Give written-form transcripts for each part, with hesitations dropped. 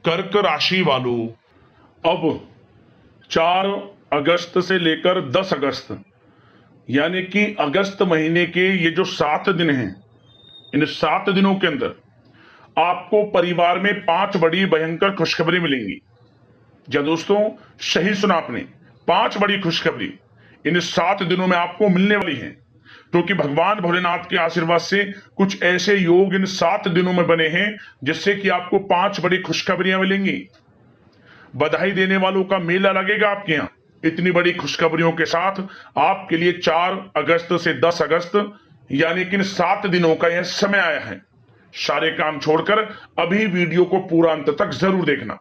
कर्क राशि वालों, अब 4 अगस्त से लेकर 10 अगस्त यानी कि अगस्त महीने के ये जो 7 दिन हैं, इन 7 दिनों के अंदर आपको परिवार में 5 बड़ी भयंकर खुशखबरी मिलेंगी। क्या दोस्तों, सही सुना आपने, 5 बड़ी खुशखबरी इन 7 दिनों में आपको मिलने वाली हैं, क्योंकि भगवान भोलेनाथ के आशीर्वाद से कुछ ऐसे योग इन 7 दिनों में बने हैं जिससे कि आपको 5 बड़ी खुशखबरियां मिलेंगी। बधाई देने वालों का मेला लगेगा आपके यहाँ इतनी बड़ी खुशखबरियों के साथ। आपके लिए 4 अगस्त से 10 अगस्त यानी कि इन 7 दिनों का यह समय आया है। सारे काम छोड़कर अभी वीडियो को पूरा अंत तक जरूर देखना,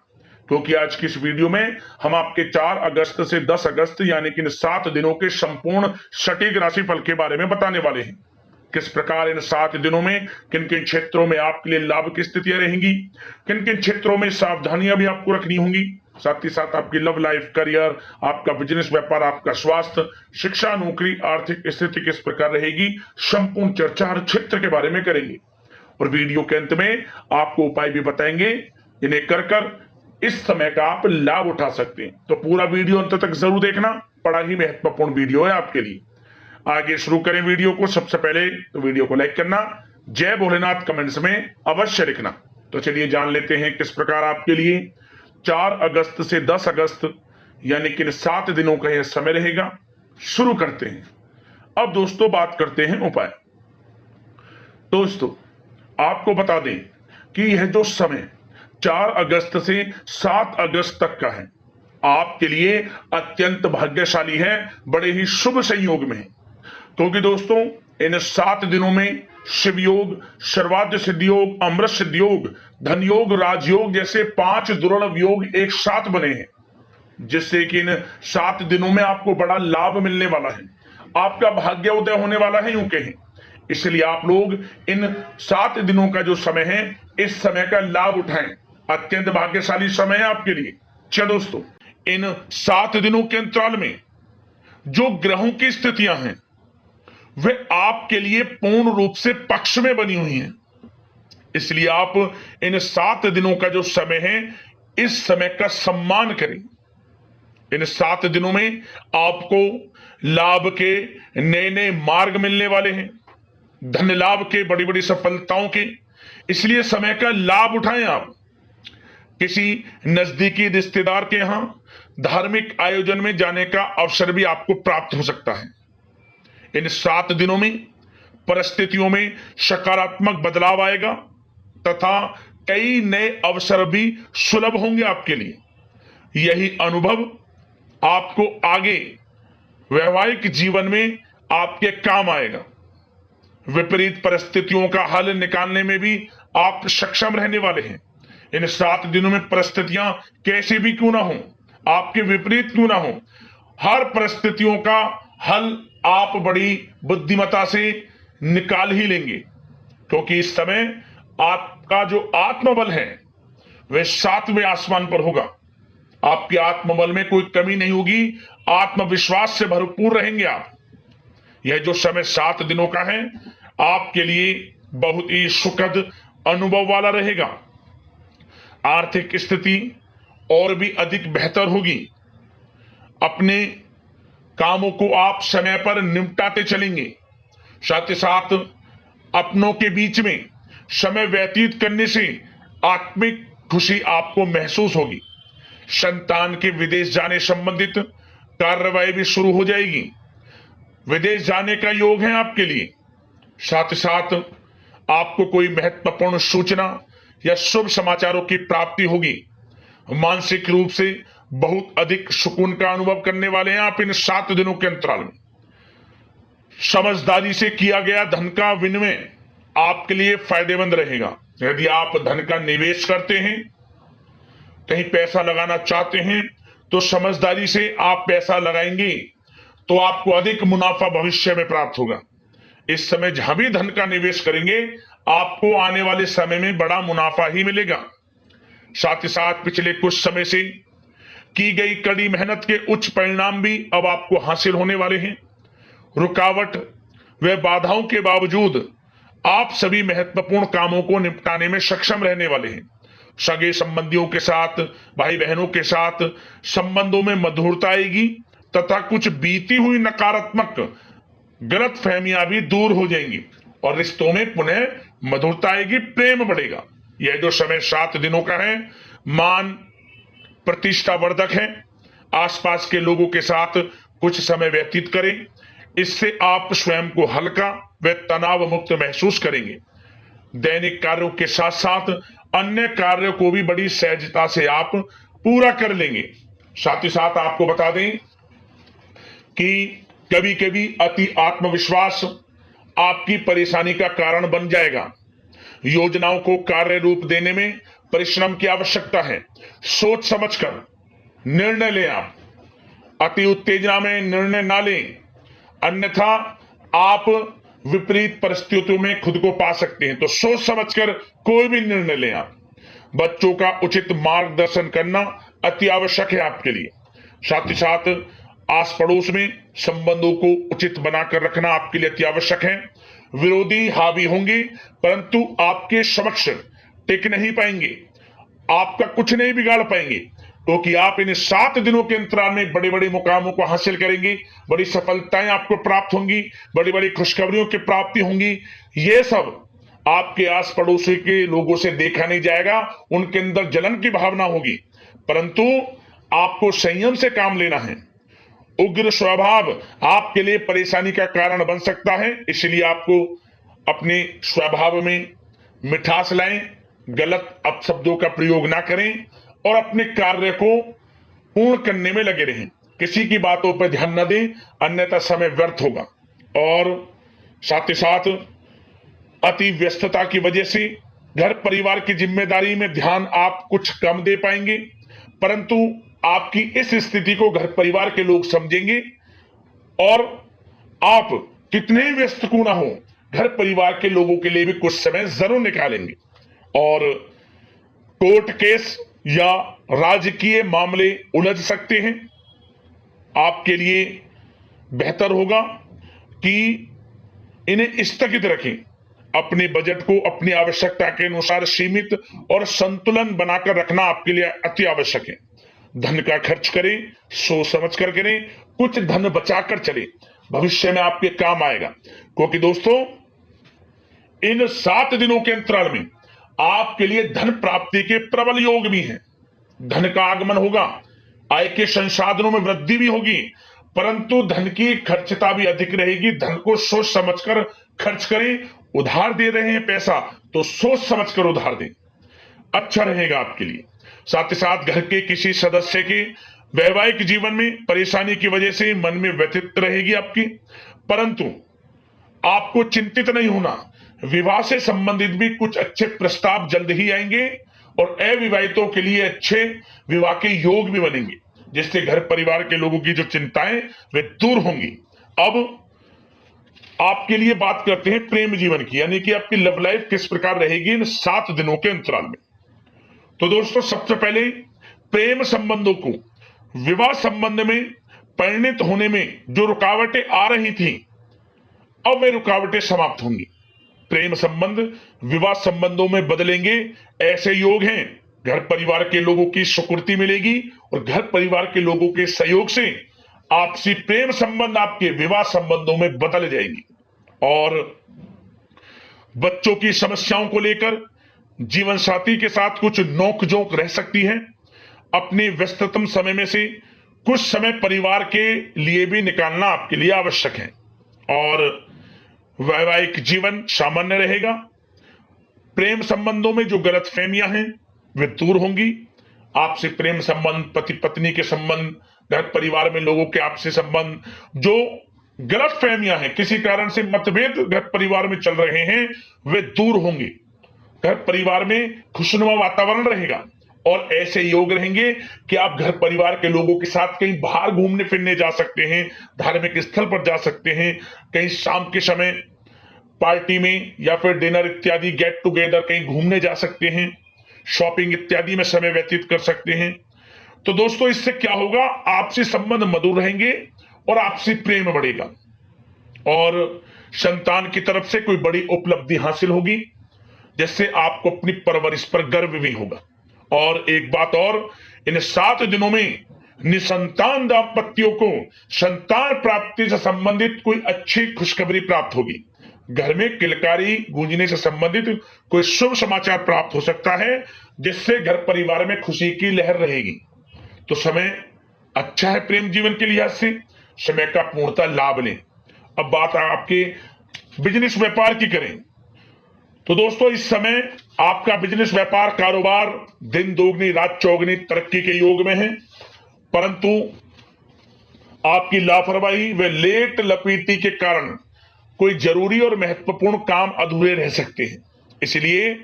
क्योंकि आज की इस वीडियो में हम आपके 4 अगस्त से 10 अगस्त यानी कि इन 7 दिनों के संपूर्ण सटीक राशिफल के बारे में बताने वाले हैं। किस प्रकार इन 7 दिनों में किन किन क्षेत्रों में आपके लिए लाभ की स्थितियां रहेंगी, किन किन क्षेत्रों में सावधानियां भी आपको रखनी होंगी, साथ ही साथ आपकी लव लाइफ, करियर, आपका बिजनेस, व्यापार, आपका स्वास्थ्य, शिक्षा, नौकरी, आर्थिक स्थिति किस प्रकार रहेगी, संपूर्ण चर्चा हर क्षेत्र के बारे में करेंगे। और वीडियो के अंत में आपको उपाय भी बताएंगे जिन्हें कर कर इस समय का आप लाभ उठा सकते हैं। तो पूरा वीडियो अंत तक जरूर देखना, बड़ा ही महत्वपूर्ण वीडियो है आपके लिए। आगे शुरू करें वीडियो को। सबसे पहले तो वीडियो को लाइक करना, जय भोलेनाथ कमेंट्स में अवश्य लिखना। तो चलिए जान लेते हैं किस प्रकार आपके लिए 4 अगस्त से 10 अगस्त यानी कि 7 दिनों का यह समय रहेगा। शुरू करते हैं। अब दोस्तों बात करते हैं उपाय। दोस्तों आपको बता दें कि यह जो समय 4 अगस्त से 7 अगस्त तक का है आपके लिए अत्यंत भाग्यशाली है, बड़े ही शुभ संयोग में है। क्योंकि दोस्तों इन 7 दिनों में शिव योग, सर्वाद्य सिद्धि योग, अमृत सिद्धि योग, धन योग, राजयोग जैसे 5 दुर्लभ योग एक साथ बने हैं, जिससे कि इन 7 दिनों में आपको बड़ा लाभ मिलने वाला है, आपका भाग्य उदय होने वाला है यूं कहें। इसलिए आप लोग इन 7 दिनों का जो समय है इस समय का लाभ उठाएं, अत्यंत भाग्यशाली समय है आपके लिए। चलो दोस्तों, इन 7 दिनों के अंतराल में जो ग्रहों की स्थितियां हैं वे आपके लिए पूर्ण रूप से पक्ष में बनी हुई हैं। इसलिए आप इन 7 दिनों का जो समय है इस समय का सम्मान करें। इन 7 दिनों में आपको लाभ के नए नए मार्ग मिलने वाले हैं, धन लाभ के, बड़ी बड़ी सफलताओं के। इसलिए समय का लाभ उठाएं। आप किसी नजदीकी रिश्तेदार के यहां धार्मिक आयोजन में जाने का अवसर भी आपको प्राप्त हो सकता है। इन 7 दिनों में परिस्थितियों में सकारात्मक बदलाव आएगा तथा कई नए अवसर भी सुलभ होंगे आपके लिए। यही अनुभव आपको आगे वैवाहिक जीवन में आपके काम आएगा। विपरीत परिस्थितियों का हल निकालने में भी आप सक्षम रहने वाले हैं। इन 7 दिनों में परिस्थितियां कैसे भी क्यों ना हो, आपके विपरीत क्यों ना हो, हर परिस्थितियों का हल आप बड़ी बुद्धिमता से निकाल ही लेंगे, क्योंकि इस समय आपका जो आत्मबल है वह 7वें आसमान पर होगा। आपके आत्मबल में कोई कमी नहीं होगी, आत्मविश्वास से भरपूर रहेंगे आप। यह जो समय 7 दिनों का है आपके लिए बहुत ही सुखद अनुभव वाला रहेगा। आर्थिक स्थिति और भी अधिक बेहतर होगी। अपने कामों को आप समय पर निपटाते चलेंगे। साथ ही साथ अपनों के बीच में समय व्यतीत करने से आत्मिक खुशी आपको महसूस होगी। संतान के विदेश जाने संबंधित कार्रवाई भी शुरू हो जाएगी। विदेश जाने का योग है आपके लिए। साथ ही साथ आपको कोई महत्वपूर्ण सूचना या शुभ समाचारों की प्राप्ति होगी। मानसिक रूप से बहुत अधिक सुकून का अनुभव करने वाले हैं आप इन 7 दिनों के अंतराल में। समझदारी से किया गया धन का विनिमय आपके लिए फायदेमंद रहेगा। यदि आप धन का निवेश करते हैं, कहीं पैसा लगाना चाहते हैं, तो समझदारी से आप पैसा लगाएंगे तो आपको अधिक मुनाफा भविष्य में प्राप्त होगा। इस समय जहां भी धन का निवेश करेंगे आपको आने वाले समय में बड़ा मुनाफा ही मिलेगा। साथ ही साथ पिछले कुछ समय से की गई कड़ी मेहनत के उच्च परिणाम भी अब आपको हासिल होने वाले हैं। रुकावट व बाधाओं के बावजूद आप सभी महत्वपूर्ण कामों को निपटाने में सक्षम रहने वाले हैं। सगे संबंधियों के साथ, भाई बहनों के साथ संबंधों में मधुरता आएगी तथा कुछ बीती हुई नकारात्मक गलत फहमियां भी दूर हो जाएंगी और रिश्तों में पुनः मधुरता आएगी, प्रेम बढ़ेगा। यह जो समय 7 दिनों का है मान प्रतिष्ठा वर्धक है। आसपास के लोगों के साथ कुछ समय व्यतीत करें, इससे आप स्वयं को हल्का व तनाव मुक्त महसूस करेंगे। दैनिक कार्यों के साथ साथ अन्य कार्यों को भी बड़ी सहजता से आप पूरा कर लेंगे। साथ ही साथ आपको बता दें कि कभी कभी अति आत्मविश्वास आपकी परेशानी का कारण बन जाएगा। योजनाओं को कार्य रूप देने में परिश्रम की आवश्यकता है। सोच समझकर निर्णय लें। आप अति उत्तेजना में निर्णय ना लें, अन्यथा आप विपरीत परिस्थितियों में खुद को पा सकते हैं। तो सोच समझकर कोई भी निर्णय लें। आप बच्चों का उचित मार्गदर्शन करना अति आवश्यक है आपके लिए। साथ ही साथ आस पड़ोस में संबंधों को उचित बनाकर रखना आपके लिए अति आवश्यक है। विरोधी हावी होंगे परंतु आपके समक्ष टिक नहीं पाएंगे, आपका कुछ नहीं बिगाड़ पाएंगे, क्योंकि आप इन 7 दिनों के अंतराल में बड़े बड़े मुकामों को हासिल करेंगे। बड़ी सफलताएं आपको प्राप्त होंगी, बड़ी बड़ी खुशखबरियों की प्राप्ति होंगी। ये सब आपके आस पड़ोसी के लोगों से देखा नहीं जाएगा, उनके अंदर जलन की भावना होगी, परंतु आपको संयम से काम लेना है। उग्र स्वभाव आपके लिए परेशानी का कारण बन सकता है, इसलिए आपको अपने स्वभाव में मिठास लाएं, गलत अपशब्दों का प्रयोग ना करें और अपने कार्य को पूर्ण करने में लगे रहें। किसी की बातों पर ध्यान न दें, अन्यथा समय व्यर्थ होगा। और साथ ही साथ अति व्यस्तता की वजह से घर परिवार की जिम्मेदारी में ध्यान आप कुछ कम दे पाएंगे, परंतु आपकी इस स्थिति को घर परिवार के लोग समझेंगे और आप कितने ही व्यस्त क्यों ना हो, घर परिवार के लोगों के लिए भी कुछ समय जरूर निकालेंगे। और कोर्ट केस या राजकीय मामले उलझ सकते हैं। आपके लिए बेहतर होगा कि इन्हें स्थगित रखें। अपने बजट को अपनी आवश्यकता के अनुसार सीमित और संतुलन बनाकर रखना आपके लिए अति आवश्यक है। धन का खर्च करें, सोच समझ कर करें, कुछ धन बचाकर चलें, भविष्य में आपके काम आएगा। क्योंकि दोस्तों इन 7 दिनों के अंतराल में आपके लिए धन प्राप्ति के प्रबल योग भी हैं। धन का आगमन होगा, आय के संसाधनों में वृद्धि भी होगी, परंतु धन की खर्चता भी अधिक रहेगी। धन को सोच समझकर खर्च करें। उधार दे रहे हैं पैसा तो सोच समझकर उधार दें, अच्छा रहेगा आपके लिए। साथ ही साथ घर के किसी सदस्य के वैवाहिक जीवन में परेशानी की वजह से मन में व्यथित रहेगी आपकी, परंतु आपको चिंतित नहीं होना। विवाह से संबंधित भी कुछ अच्छे प्रस्ताव जल्द ही आएंगे और अविवाहितों के लिए अच्छे विवाह के योग भी बनेंगे, जिससे घर परिवार के लोगों की जो चिंताएं वे दूर होंगी। अब आपके लिए बात करते हैं प्रेम जीवन की, यानी कि आपकी लव लाइफ किस प्रकार रहेगी इन 7 दिनों के अंतराल में। तो दोस्तों सबसे पहले प्रेम संबंधों को विवाह संबंध में परिणित होने में जो रुकावटें आ रही थी, अब वे रुकावटें समाप्त होंगी। प्रेम संबंध विवाह संबंधों में बदलेंगे, ऐसे योग हैं। घर परिवार के लोगों की स्वीकृति मिलेगी और घर परिवार के लोगों के सहयोग से आपसी प्रेम संबंध आपके विवाह संबंधों में बदल जाएंगी। और बच्चों की समस्याओं को लेकर जीवन साथी के साथ कुछ नोकझोंक रह सकती है। अपने व्यस्ततम समय में से कुछ समय परिवार के लिए भी निकालना आपके लिए आवश्यक है। और वैवाहिक जीवन सामान्य रहेगा। प्रेम संबंधों में जो गलतफहमियां हैं वे दूर होंगी। आपसे प्रेम संबंध, पति पत्नी के संबंध, घर परिवार में लोगों के आपसे संबंध, जो गलतफहमियां हैं, किसी कारण से मतभेद घर परिवार में चल रहे हैं, वे दूर होंगे। घर परिवार में खुशनुमा वातावरण रहेगा और ऐसे योग रहेंगे कि आप घर परिवार के लोगों के साथ कहीं बाहर घूमने फिरने जा सकते हैं, धार्मिक स्थल पर जा सकते हैं, कहीं शाम के समय पार्टी में या फिर डिनर इत्यादि गेट टुगेदर कहीं घूमने जा सकते हैं, शॉपिंग इत्यादि में समय व्यतीत कर सकते हैं। तो दोस्तों इससे क्या होगा, आपसी संबंध मधुर रहेंगे और आपसी प्रेम बढ़ेगा और संतान की तरफ से कोई बड़ी उपलब्धि हासिल होगी, जिससे आपको अपनी परवरिश पर गर्व भी होगा। और एक बात और, इन 7 दिनों में निसंतान दाम्पत्यों को संतान प्राप्ति से संबंधित कोई अच्छी खुशखबरी प्राप्त होगी। घर में किलकारी गूंजने से संबंधित कोई शुभ समाचार प्राप्त हो सकता है, जिससे घर परिवार में खुशी की लहर रहेगी। तो समय अच्छा है प्रेम जीवन के लिहाज से, समय का पूर्णतः लाभ लें। अब बात आपके बिजनेस व्यापार की करें तो दोस्तों, इस समय आपका बिजनेस व्यापार कारोबार दिन दोगुनी रात चौगुनी तरक्की के योग में है, परंतु आपकी लापरवाही व लेट लपीटी के कारण कोई जरूरी और महत्वपूर्ण काम अधूरे रह सकते हैं। इसलिए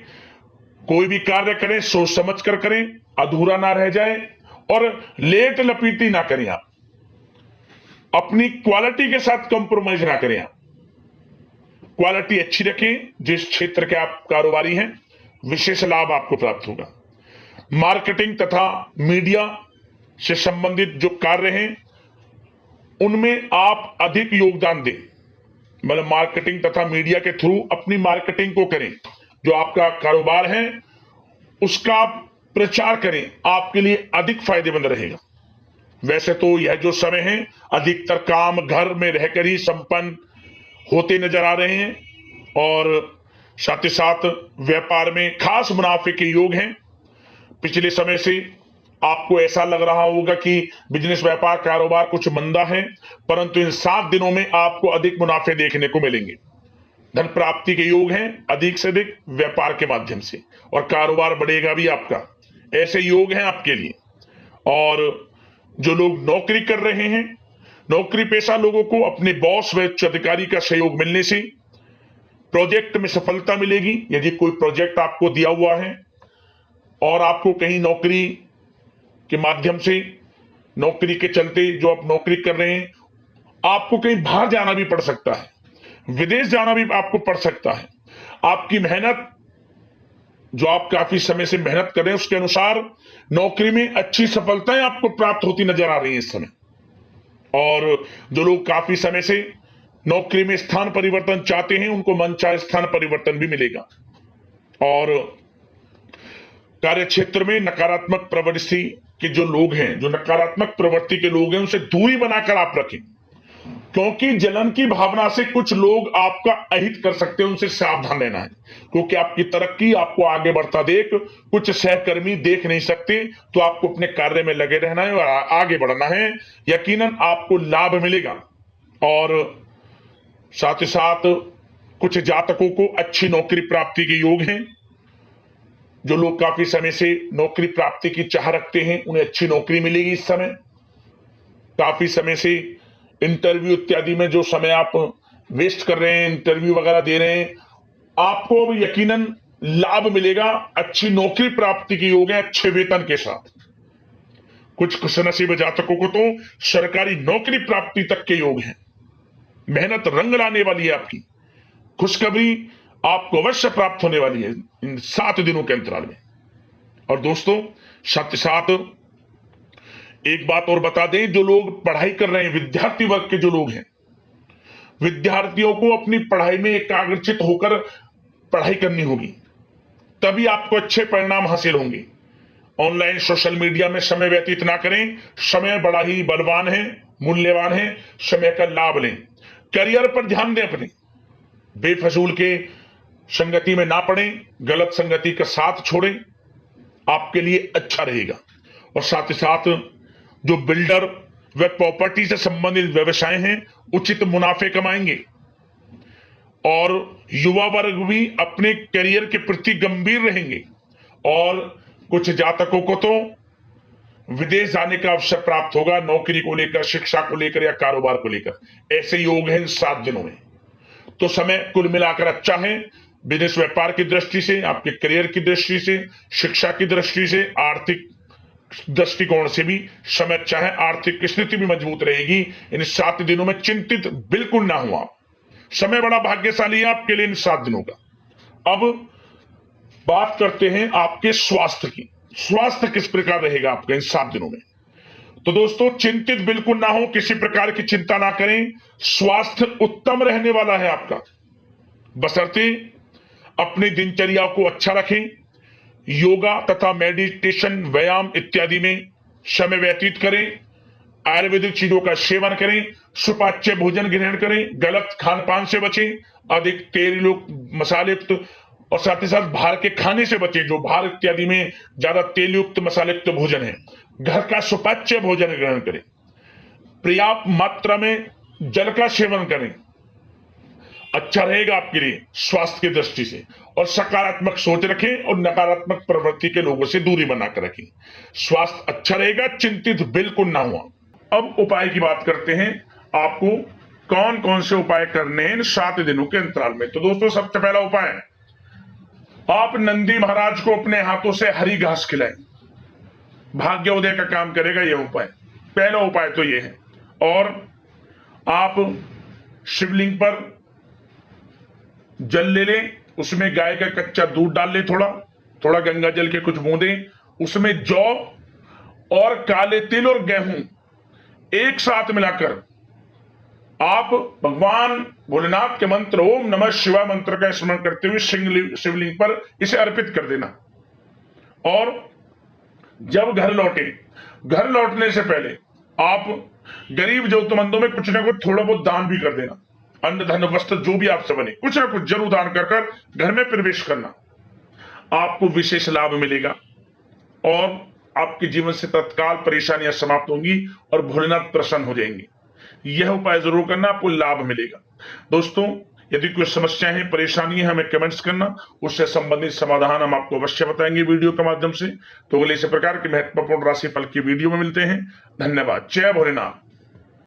कोई भी कार्य करें सोच समझ कर करें, अधूरा ना रह जाए और लेट लपीटी ना करें। आप अपनी क्वालिटी के साथ कंप्रोमाइज ना करें। आप क्वालिटी अच्छी रखें। जिस क्षेत्र के आप कारोबारी हैं, विशेष लाभ आपको प्राप्त होगा। मार्केटिंग तथा मीडिया से संबंधित जो कार्य हैं, उनमें आप अधिक योगदान दें। मतलब मार्केटिंग तथा मीडिया के थ्रू अपनी मार्केटिंग को करें। जो आपका कारोबार है उसका आप प्रचार करें, आपके लिए अधिक फायदेमंद रहेगा। वैसे तो यह जो समय है, अधिकतर काम घर में रहकर ही संपन्न होते नजर आ रहे हैं और साथ ही साथ व्यापार में खास मुनाफे के योग हैं। पिछले समय से आपको ऐसा लग रहा होगा कि बिजनेस व्यापार कारोबार कुछ मंदा है, परंतु इन 7 दिनों में आपको अधिक मुनाफे देखने को मिलेंगे। धन प्राप्ति के योग हैं अधिक से अधिक व्यापार के माध्यम से, और कारोबार बढ़ेगा भी आपका। ऐसे योग हैं आपके लिए। और जो लोग नौकरी कर रहे हैं, नौकरी पेशा लोगों को अपने बॉस व उच्च अधिकारी का सहयोग मिलने से प्रोजेक्ट में सफलता मिलेगी। यदि कोई प्रोजेक्ट आपको दिया हुआ है और आपको कहीं नौकरी के माध्यम से, नौकरी के चलते जो आप नौकरी कर रहे हैं, आपको कहीं बाहर जाना भी पड़ सकता है, विदेश जाना भी आपको पड़ सकता है। आपकी मेहनत, जो आप काफी समय से मेहनत कर रहे हैं, उसके अनुसार नौकरी में अच्छी सफलताएं आपको प्राप्त होती नजर आ रही है इस समय। और जो लोग काफी समय से नौकरी में स्थान परिवर्तन चाहते हैं, उनको मनचाहे स्थान परिवर्तन भी मिलेगा। और कार्य क्षेत्र में नकारात्मक प्रवृत्ति के जो लोग हैं, जो नकारात्मक प्रवृत्ति के लोग हैं, उनसे दूरी बनाकर आप रखें, क्योंकि जलन की भावना से कुछ लोग आपका अहित कर सकते हैं। उनसे सावधान रहना है, क्योंकि आपकी तरक्की, आपको आगे बढ़ता देख कुछ सहकर्मी देख नहीं सकते। तो आपको अपने कार्य में लगे रहना है और आगे बढ़ना है। यकीनन आपको लाभ मिलेगा। और साथ ही साथ कुछ जातकों को अच्छी नौकरी प्राप्ति के योग हैं। जो लोग काफी समय से नौकरी प्राप्ति की चाह रखते हैं, उन्हें अच्छी नौकरी मिलेगी इस समय। काफी समय से इंटरव्यू इत्यादि में जो समय आप वेस्ट कर रहे हैं, इंटरव्यू वगैरह दे रहे हैं, आपको अब यकीनन लाभ मिलेगा। अच्छी नौकरी प्राप्ति के योग है, अच्छे वेतन के साथ। कुछ खुशनसीब जातकों को तो सरकारी नौकरी प्राप्ति तक के योग हैं। मेहनत रंग लाने वाली है आपकी। खुशखबरी आपको अवश्य प्राप्त होने वाली है इन 7 दिनों के अंतराल में। और दोस्तों, साथ ही साथ एक बात और बता दें, जो लोग पढ़ाई कर रहे हैं, विद्यार्थी वर्ग के जो लोग हैं, विद्यार्थियों को अपनी पढ़ाई में एकाग्रचित होकर पढ़ाई करनी होगी, तभी आपको अच्छे परिणाम हासिल होंगे। ऑनलाइन सोशल मीडिया में समय व्यतीत ना करें। समय बड़ा ही बलवान है, मूल्यवान है। समय का लाभ लें। करियर पर ध्यान दें अपने। बेफजूल के संगति में ना पड़ें, गलत संगति का साथ छोड़ें, आपके लिए अच्छा रहेगा। और साथ ही साथ जो बिल्डर व प्रॉपर्टी से संबंधित व्यवसाय हैं, उचित मुनाफे कमाएंगे। और युवा वर्ग भी अपने करियर के प्रति गंभीर रहेंगे। और कुछ जातकों को तो विदेश जाने का अवसर प्राप्त होगा, नौकरी को लेकर, शिक्षा को लेकर या कारोबार को लेकर। ऐसे योग हैं इन 7 दिनों में। तो समय कुल मिलाकर अच्छा है। बिजनेस व्यापार की दृष्टि से, आपके करियर की दृष्टि से, शिक्षा की दृष्टि से, आर्थिक दृष्टिकोण से भी समय अच्छा है। आर्थिक स्थिति भी मजबूत रहेगी। इन 7 दिनों में चिंतित बिल्कुल ना हो आप। समय बड़ा भाग्यशाली है आपके लिए इन 7 दिनों का। अब बात करते हैं आपके स्वास्थ्य की। स्वास्थ्य किस प्रकार रहेगा आपका इन 7 दिनों में? तो दोस्तों, चिंतित बिल्कुल ना हो, किसी प्रकार की चिंता ना करें। स्वास्थ्य उत्तम रहने वाला है आपका, बशर्ते अपनी दिनचर्या को अच्छा रखें, योगा तथा मेडिटेशन, व्यायाम इत्यादि में समय व्यतीत करें, आयुर्वेदिक चीजों का सेवन करें, सुपाच्य भोजन ग्रहण करें, गलत खान पान से बचें, अधिक तेल मसाले युक्त और साथ ही साथ बाहर के खाने से बचें, जो बाहर इत्यादि में ज्यादा तेल युक्त मसाले युक्त भोजन है। घर का सुपाच्य भोजन ग्रहण करें, पर्याप्त मात्रा में जल का सेवन करें, अच्छा रहेगा आपके लिए स्वास्थ्य की दृष्टि से। और सकारात्मक सोच रखें और नकारात्मक प्रवृत्ति के लोगों से दूरी बनाकर रखें, स्वास्थ्य अच्छा रहेगा, चिंतित बिल्कुल ना हुआ। अब उपाय की बात करते हैं, आपको कौन कौन से उपाय करने हैं इन 7 दिनों के अंतराल में। तो दोस्तों, सबसे पहला उपाय, आप नंदी महाराज को अपने हाथों से हरी घास खिलाएं, भाग्योदय का काम करेगा यह उपाय। पहला उपाय तो यह है। और आप शिवलिंग पर जल ले लें, उसमें गाय का कच्चा दूध डाल लें, थोड़ा थोड़ा गंगा जल के कुछ बूंदें, उसमें जौ और काले तिल और गेहूं एक साथ मिलाकर आप भगवान भोलेनाथ के मंत्र ओम नमः शिवाय मंत्र का स्मरण करते हुए शिवलिंग पर इसे अर्पित कर देना। और जब घर लौटने से पहले आप गरीब जरूरतमंदों में कुछ ना कुछ थोड़ा बहुत दान भी कर देना, अन्न धन वस्त्र जो भी आपसे बने कुछ ना कुछ जरूर दान कर घर में प्रवेश करना, आपको विशेष लाभ मिलेगा और आपके जीवन से तत्काल परेशानियां समाप्त होंगी और भोलेनाथ प्रसन्न हो जाएंगे। यह उपाय जरूर करना, आपको लाभ मिलेगा। दोस्तों, यदि कोई समस्या है, परेशानी है, हमें कमेंट्स करना, उससे संबंधित समाधान हम आपको अवश्य बताएंगे वीडियो के माध्यम से। तो अगले इसी प्रकार के महत्वपूर्ण राशिफल की वीडियो में मिलते हैं। धन्यवाद। जय भोलेनाथ।